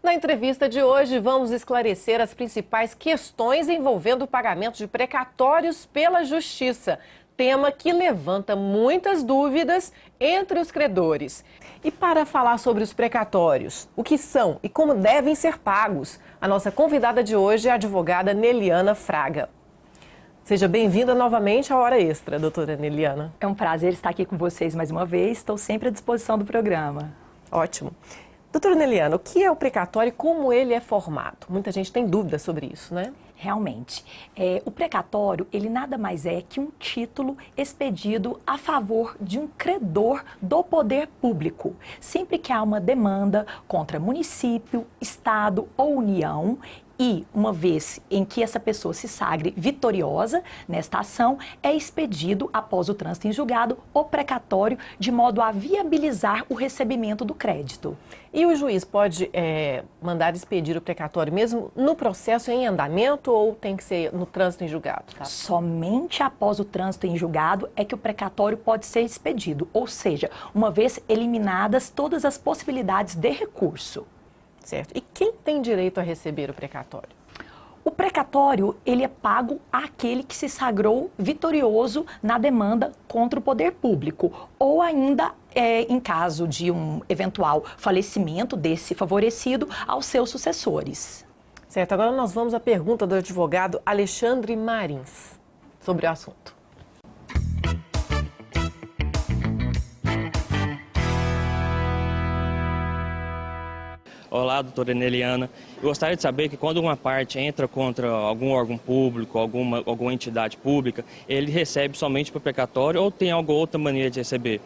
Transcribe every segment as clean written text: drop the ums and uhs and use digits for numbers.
Na entrevista de hoje, vamos esclarecer as principais questões envolvendo o pagamento de precatórios pela Justiça, tema que levanta muitas dúvidas entre os credores. E para falar sobre os precatórios, o que são e como devem ser pagos, a nossa convidada de hoje é a advogada Neliana Fraga. Seja bem-vinda novamente à Hora Extra, doutora Neliana. É um prazer estar aqui com vocês mais uma vez, estou sempre à disposição do programa. Ótimo. Doutora Neliana, o que é o precatório e como ele é formado? Muita gente tem dúvidas sobre isso, né? Realmente, o precatório, ele nada mais é que um título expedido a favor de um credor do poder público, sempre que há uma demanda contra município, estado ou união. E, uma vez em que essa pessoa se sagre vitoriosa nesta ação, é expedido, após o trânsito em julgado, o precatório, de modo a viabilizar o recebimento do crédito. E o juiz pode mandar expedir o precatório mesmo no processo em andamento ou tem que ser no trânsito em julgado? Tá? Somente após o trânsito em julgado é que o precatório pode ser expedido, ou seja, uma vez eliminadas todas as possibilidades de recurso. Certo. E quem tem direito a receber o precatório? O precatório, ele é pago àquele que se sagrou vitorioso na demanda contra o poder público, ou ainda, em caso de um eventual falecimento desse favorecido, aos seus sucessores. Certo. Agora nós vamos à pergunta do advogado Alexandre Marins sobre o assunto. Olá, doutora Neliana. Eu gostaria de saber que quando uma parte entra contra algum órgão público, alguma entidade pública, ele recebe somente por precatório ou tem alguma outra maneira de receber?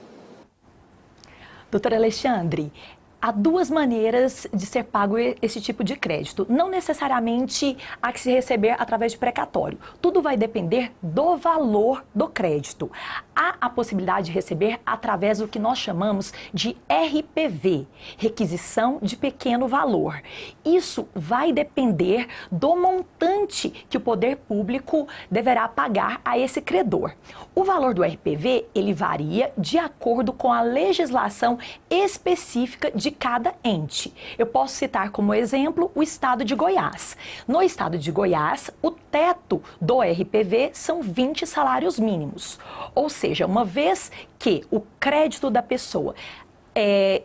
Doutor Alexandre, há duas maneiras de ser pago esse tipo de crédito. Não necessariamente há que se receber através de precatório. Tudo vai depender do valor do crédito. Há a possibilidade de receber através do que nós chamamos de RPV, requisição de pequeno valor. Isso vai depender do montante que o poder público deverá pagar a esse credor. O valor do RPV, ele varia de acordo com a legislação específica de cada ente. Eu posso citar como exemplo o estado de Goiás. No estado de Goiás, o teto do RPV são 20 salários mínimos. Ou seja, uma vez que o crédito da pessoa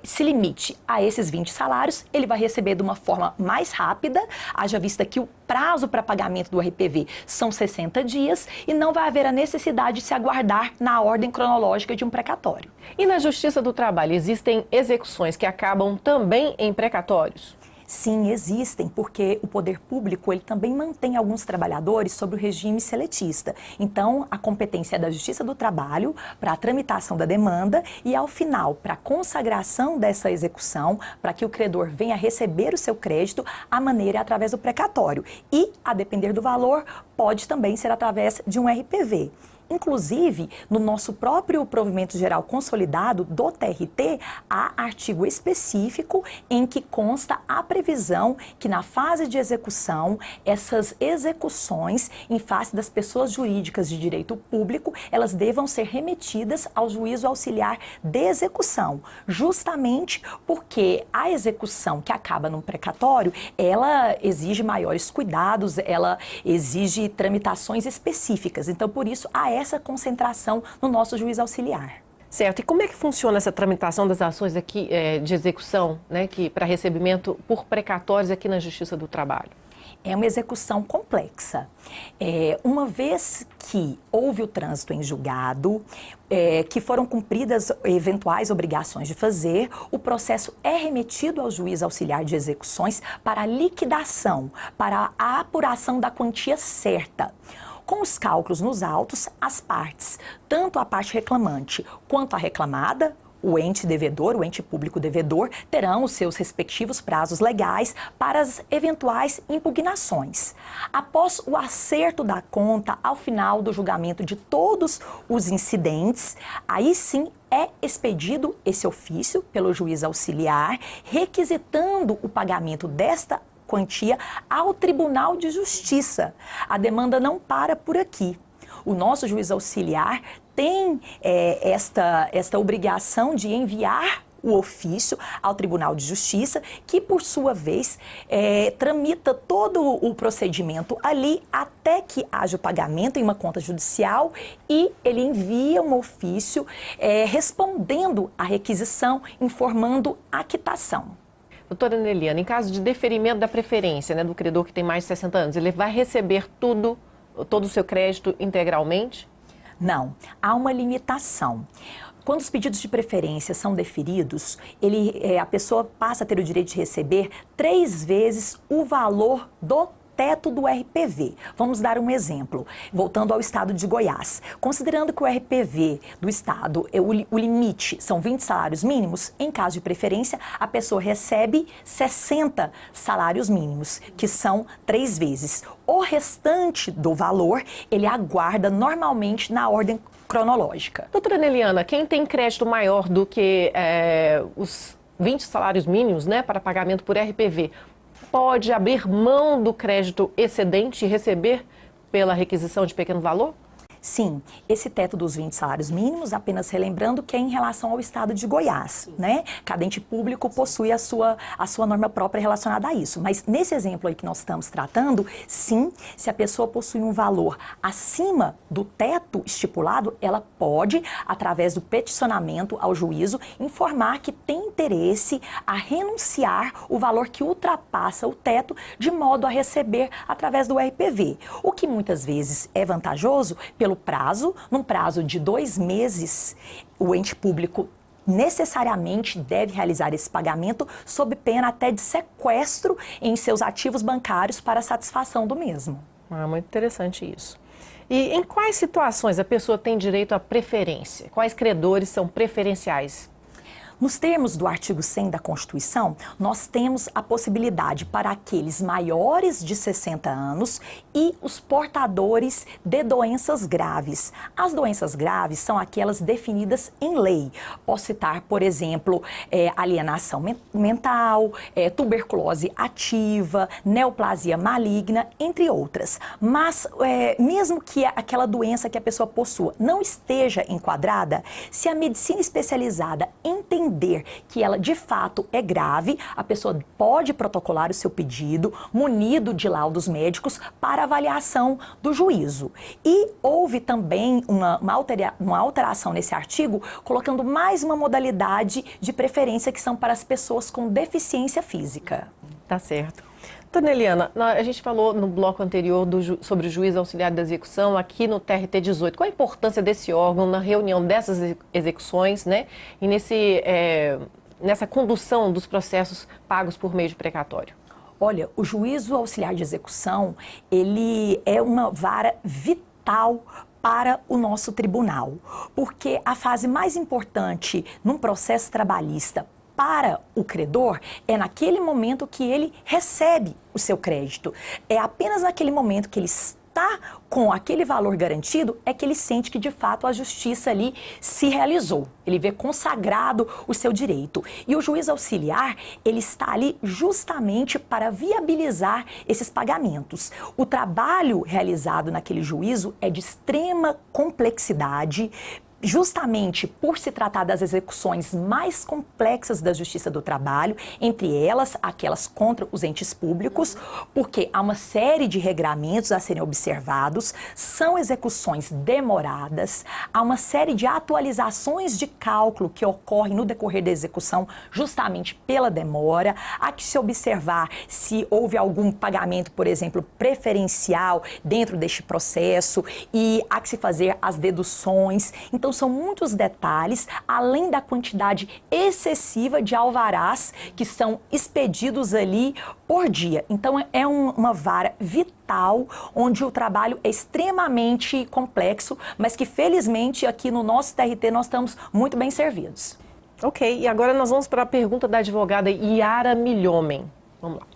se limite a esses 20 salários, ele vai receber de uma forma mais rápida, haja vista que o prazo para pagamento do RPV são 60 dias e não vai haver a necessidade de se aguardar na ordem cronológica de um precatório. E na Justiça do Trabalho, existem execuções que acabam também em precatórios? Sim, existem, porque o poder público ele também mantém alguns trabalhadores sob o regime seletista. Então, a competência é da Justiça do Trabalho para a tramitação da demanda e, ao final, para a consagração dessa execução, para que o credor venha receber o seu crédito, a maneira é através do precatório. E, a depender do valor, pode também ser através de um RPV. Inclusive, no nosso próprio provimento geral consolidado do TRT, há artigo específico em que consta a previsão que na fase de execução, essas execuções em face das pessoas jurídicas de direito público, elas devam ser remetidas ao juízo auxiliar de execução, justamente porque a execução que acaba num precatório, ela exige maiores cuidados, ela exige tramitações específicas. Então, por isso, há essa concentração no nosso juiz auxiliar. Certo. E como é que funciona essa tramitação das ações aqui de execução, né, para recebimento por precatórios aqui na Justiça do Trabalho? É uma execução complexa. Uma vez que houve o trânsito em julgado, que foram cumpridas eventuais obrigações de fazer, o processo é remetido ao juiz auxiliar de execuções para a liquidação, para a apuração da quantia certa. Com os cálculos nos autos, as partes, tanto a parte reclamante quanto a reclamada, o ente devedor, o ente público devedor, terão os seus respectivos prazos legais para as eventuais impugnações. Após o acerto da conta, ao final do julgamento de todos os incidentes, aí sim é expedido esse ofício pelo juiz auxiliar, requisitando o pagamento desta quantia ao Tribunal de Justiça. A demanda não para por aqui. O nosso juiz auxiliar tem esta obrigação de enviar o ofício ao Tribunal de Justiça, que por sua vez tramita todo o procedimento ali até que haja o pagamento em uma conta judicial e ele envia um ofício respondendo à requisição, informando a quitação. Doutora Neliana, em caso de deferimento da preferência, né, do credor que tem mais de 60 anos, ele vai receber todo o seu crédito integralmente? Não, há uma limitação. Quando os pedidos de preferência são deferidos, a pessoa passa a ter o direito de receber 3 vezes o valor do teto do RPV. Vamos dar um exemplo, voltando ao estado de Goiás. Considerando que o RPV do estado, o limite são 20 salários mínimos, em caso de preferência, a pessoa recebe 60 salários mínimos, que são 3 vezes. O restante do valor, ele aguarda normalmente na ordem cronológica. Doutora Neliana, quem tem crédito maior do que os 20 salários mínimos, né, para pagamento por RPV, pode abrir mão do crédito excedente e receber pela requisição de pequeno valor? Sim, esse teto dos 20 salários mínimos, apenas relembrando que é em relação ao estado de Goiás, né? Cada ente público possui a sua norma própria relacionada a isso. Mas nesse exemplo aí que nós estamos tratando, sim, se a pessoa possui um valor acima do teto estipulado, ela pode, através do peticionamento ao juízo, informar que tem interesse a renunciar o valor que ultrapassa o teto, de modo a receber através do RPV. O que muitas vezes é vantajoso pelo prazo, num prazo de 2 meses, o ente público necessariamente deve realizar esse pagamento sob pena até de sequestro em seus ativos bancários para satisfação do mesmo. Muito interessante isso. E em quais situações a pessoa tem direito à preferência? Quais credores são preferenciais? Nos termos do artigo 100 da Constituição, nós temos a possibilidade para aqueles maiores de 60 anos e os portadores de doenças graves. As doenças graves são aquelas definidas em lei. Posso citar, por exemplo, alienação mental, tuberculose ativa, neoplasia maligna, entre outras. Mas, mesmo que aquela doença que a pessoa possua não esteja enquadrada, se a medicina especializada entender que ela de fato é grave, a pessoa pode protocolar o seu pedido, munido de laudos médicos, para avaliação do juízo. E houve também uma alteração nesse artigo, colocando mais uma modalidade de preferência, que são para as pessoas com deficiência física. Tá certo. Dona Eliana, a gente falou no bloco anterior sobre o juiz auxiliar da execução aqui no TRT 18. Qual a importância desse órgão na reunião dessas execuções, né? E nessa condução dos processos pagos por meio de precatório? Olha, o juízo auxiliar de execução, ele é uma vara vital para o nosso tribunal, porque a fase mais importante num processo trabalhista para o credor é naquele momento que ele recebe o seu crédito. É apenas naquele momento que ele está com aquele valor garantido é que ele sente que de fato a justiça ali se realizou. Ele vê consagrado o seu direito. E o juiz auxiliar, ele está ali justamente para viabilizar esses pagamentos. O trabalho realizado naquele juízo é de extrema complexidade, justamente por se tratar das execuções mais complexas da Justiça do Trabalho, entre elas aquelas contra os entes públicos, porque há uma série de regramentos a serem observados, são execuções demoradas, há uma série de atualizações de cálculo que ocorrem no decorrer da execução justamente pela demora, há que se observar se houve algum pagamento, por exemplo, preferencial dentro deste processo e há que se fazer as deduções. Então, são muitos detalhes, além da quantidade excessiva de alvarás que são expedidos ali por dia. Então, é uma vara vital, onde o trabalho é extremamente complexo, mas que, felizmente, aqui no nosso TRT nós estamos muito bem servidos. Ok, e agora nós vamos para a pergunta da advogada Yara Milhomem. Vamos lá.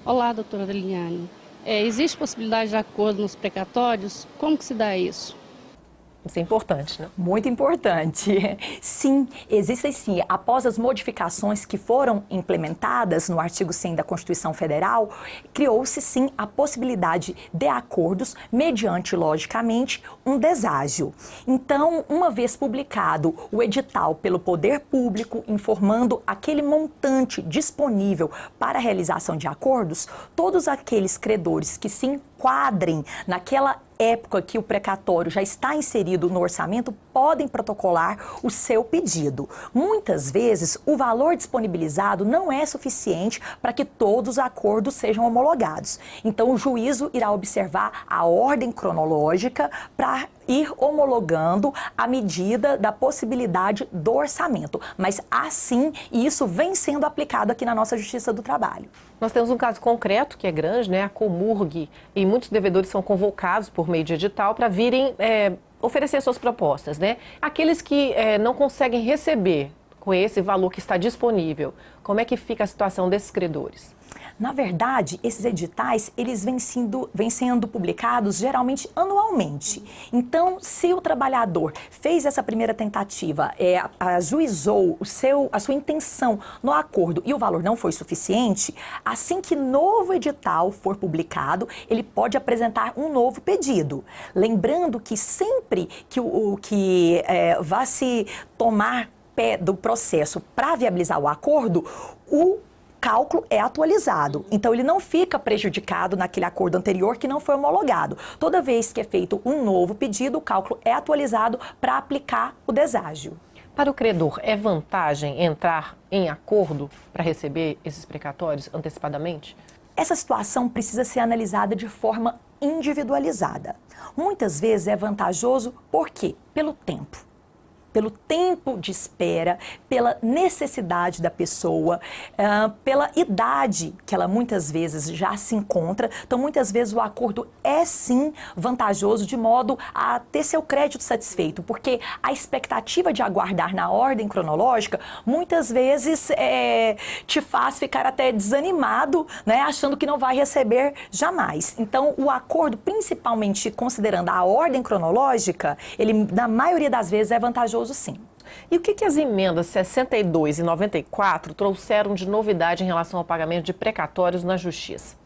Olá, doutora Adeliane. Existe possibilidade de acordo nos precatórios? Como que se dá isso? Isso é importante, né? Muito importante. Sim, existem sim. Após as modificações que foram implementadas no artigo 100 da Constituição Federal, criou-se sim a possibilidade de acordos mediante, logicamente, um deságio. Então, uma vez publicado o edital pelo poder público informando aquele montante disponível para a realização de acordos, todos aqueles credores que se enquadrem naquela época que o precatório já está inserido no orçamento, podem protocolar o seu pedido. Muitas vezes, o valor disponibilizado não é suficiente para que todos os acordos sejam homologados. Então, o juízo irá observar a ordem cronológica para ir homologando à medida da possibilidade do orçamento. Mas, assim, isso vem sendo aplicado aqui na nossa Justiça do Trabalho. Nós temos um caso concreto, que é grande, né? A Comurg, e muitos devedores são convocados por meio de edital para virem oferecer suas propostas, né? Aqueles que não conseguem receber com esse valor que está disponível, como é que fica a situação desses credores? Na verdade, esses editais, eles vêm sendo publicados geralmente anualmente. Então, se o trabalhador fez essa primeira tentativa, ajuizou a sua intenção no acordo e o valor não foi suficiente, assim que novo edital for publicado, ele pode apresentar um novo pedido. Lembrando que sempre que vá se tomar pé do processo para viabilizar o acordo, o cálculo é atualizado. Então, ele não fica prejudicado naquele acordo anterior que não foi homologado. Toda vez que é feito um novo pedido, o cálculo é atualizado para aplicar o deságio. Para o credor, é vantagem entrar em acordo para receber esses precatórios antecipadamente? Essa situação precisa ser analisada de forma individualizada. Muitas vezes é vantajoso, por quê? Pelo tempo. Pelo tempo de espera, pela necessidade da pessoa, pela idade que ela muitas vezes já se encontra. Então, muitas vezes o acordo é sim vantajoso de modo a ter seu crédito satisfeito, porque a expectativa de aguardar na ordem cronológica muitas vezes te faz ficar até desanimado, né, achando que não vai receber jamais. Então, o acordo, principalmente considerando a ordem cronológica, ele na maioria das vezes é vantajoso sim. E o que as emendas 62 e 94 trouxeram de novidade em relação ao pagamento de precatórios na Justiça?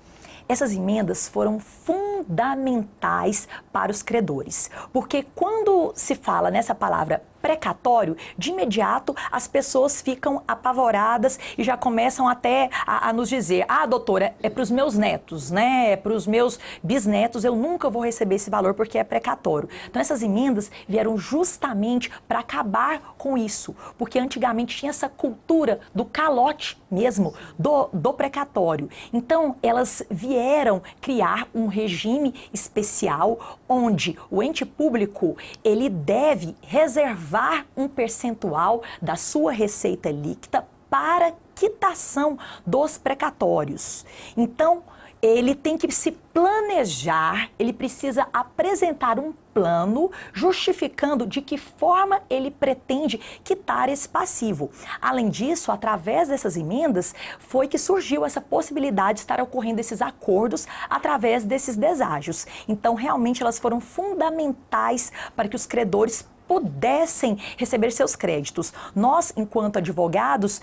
Essas emendas foram fundamentais para os credores, porque quando se fala nessa palavra precatório, de imediato as pessoas ficam apavoradas e já começam até a nos dizer: ah, doutora, é para os meus netos, né? É para os meus bisnetos, eu nunca vou receber esse valor porque é precatório. Então essas emendas vieram justamente para acabar com isso, porque antigamente tinha essa cultura do calote mesmo, do precatório. Então elas vieram criar um regime especial onde o ente público, ele deve reservar um percentual da sua receita líquida para quitação dos precatórios. Então, ele tem que se planejar, ele precisa apresentar um plano justificando de que forma ele pretende quitar esse passivo. Além disso, através dessas emendas, foi que surgiu essa possibilidade de estar ocorrendo esses acordos através desses deságios. Então, realmente, elas foram fundamentais para que os credores pudessem receber seus créditos. Nós, enquanto advogados,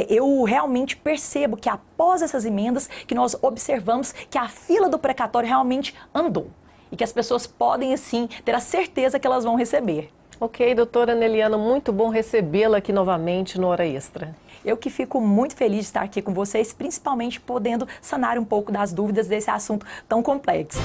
eu realmente percebo que após essas emendas que nós observamos que a fila do precatório realmente andou e que as pessoas podem, assim, ter a certeza que elas vão receber. Ok, doutora Neliana, muito bom recebê-la aqui novamente no Hora Extra. Eu que fico muito feliz de estar aqui com vocês, principalmente podendo sanar um pouco das dúvidas desse assunto tão complexo.